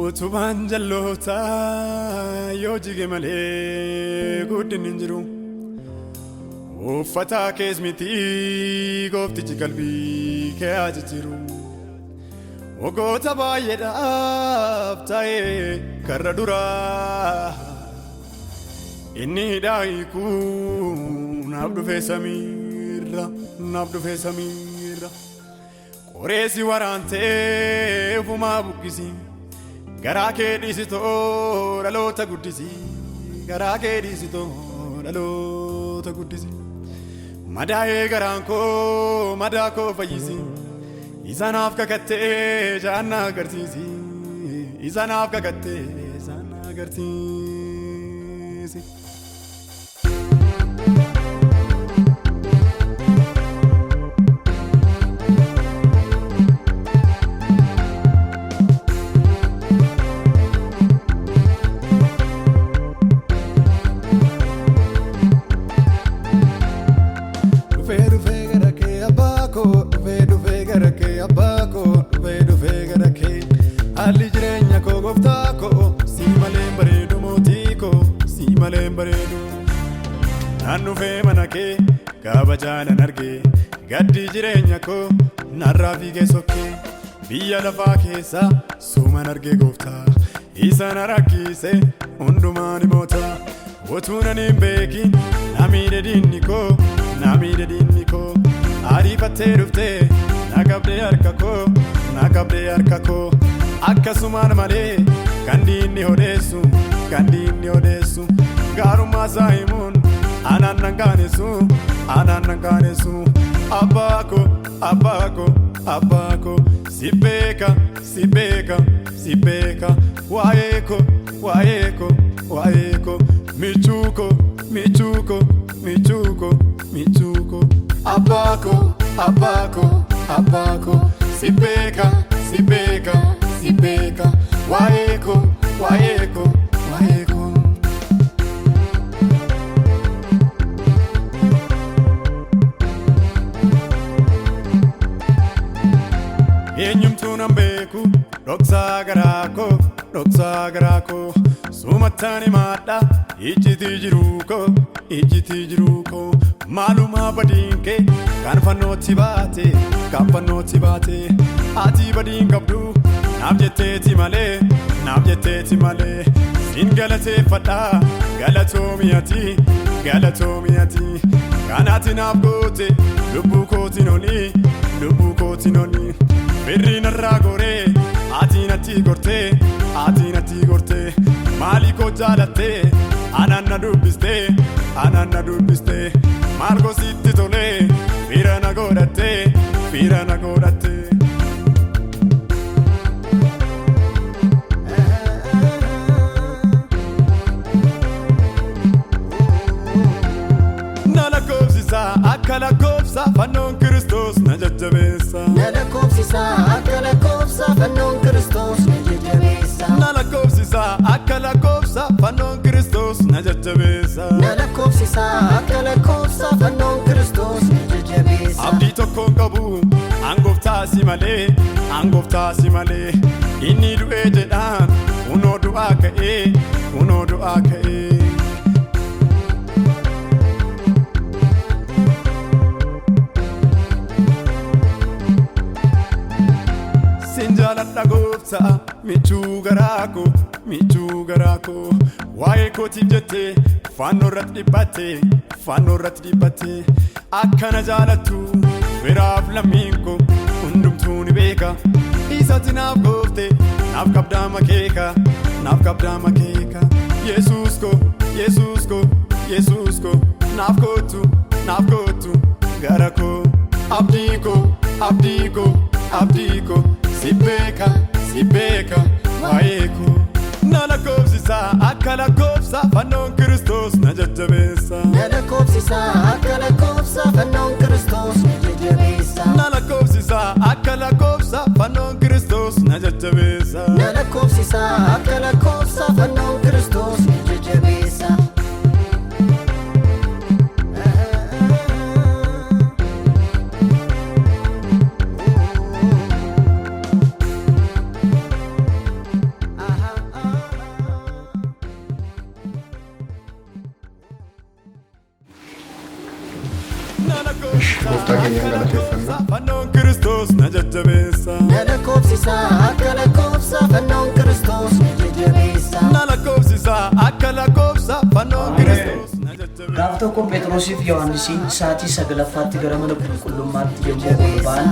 Utubaan jalloota yoo jige malee guddinni hin jiru. Uffata kees miti gooftichi qalbii kee haa jijjiiru. Waggoota baay'eedhaaf ta'ee karra duraa inni hiikuu naaf dhufee samiirra. Qoreessi waraantee ufumaa buqqisi. Garaa kee dhiisitoo dhaloota guddisi. Garaa kee dhiisitoo dhaloota guddisi. Madaa'ee garaan koo madaa koo fayyisi. Isa naaf kakattee jaannaa agarsiisi. Isa naaf kakattee jaannaa agarsiisi. Haalli jireenya koo gooftaa koo si malee bareedu mootii koo si malee bareedu. Naan dhufee mana kee kabajaanan argee gaddi jireenya koo narraa fiigee sokkee. Biyya lafaa keessa suuman argee gooftaa isa na rakkise hundumaan moota. Utuu nan hin beekin na miidhe diinni koo ariifattee dhuftee na qabdee harka koo. Akkasumaan malee kan diinni odeessu gaarummaa isaa himuun anaan nan qaanessu. Abbaa koo si beeka waa'ee koo michuu koo Abbaa koo si beeka waa'ee koo. Eenyumtuu nan beeku dhoksaa garaa koo suumattaan himadha ijjitii jiruu koo maalumaa badiin kee kan fannootti baate ati badiin qabdu naaf jetteeti malee sin galateeffadha galatoomiyaati kanaati naaf goote lubbuu kootiin oli. Firri narraa goree ati natti gortee maali koo jaalattee anaan na dubbistee maal gositti tolee fira na godhattee. Na lakkoofsisaa akka lakkoofsa fannoon Kiristoos na jajjabeessa. Na lakkoofsisaa akka lakkoofsa fannoon Kiristoos na jajjabeessa. Na lakkoofsisaa akka lakkoofsa fannoon Kiristoos na jajjabeessa. Na lakkoofsisaa akka lakkoofsa fannoon Kiristoos na jajjabeessa. Abdii tokkoon qabu hangooftaa si malee inni du'ee jedhaan kunoo du'aa ka'ee. Jaaladha gooftaa michuu garaa koo waa'ee kootiif jettee fannoo irratti dhiphattee akkana jaalattu firaaf lammiin koo hundumtuu ni beeka. Isatti naaf goofte naaf qabdaa makeeka Yesuus koo naaf kootu gara koo abdii koo. Si beeka waa'ee koo. Na lakkoofsisaa akka lakkoofsa fannoon Kiristoos na jajjabeessa. Na lakkoofsisaa akka lakkoofsa fannoon Kiristoos na jajjabeessa. Na lakkoofsisaa akka lakkoofsa fannoon Kiristoos na jajjabeessa. Na lakkoofsisaa akka lakkoofsa fannoon Kiristoos na jajjabeessa. waaqeffannaa. Fannoon Kiristoos na jajjabeessa. Na lakkoofsisaa akka lakkoofsa fannoon Kiristoos na jajjabeessa. Na lakkoofsisaa akka lakkoofsa fannoon Kiristoos na jajjabeessa. Gaaf tokko Phexrosiif Yohaannisiin sa'aatii 9ffaatti gara mana qulqullummaatti yommuu ol ba'an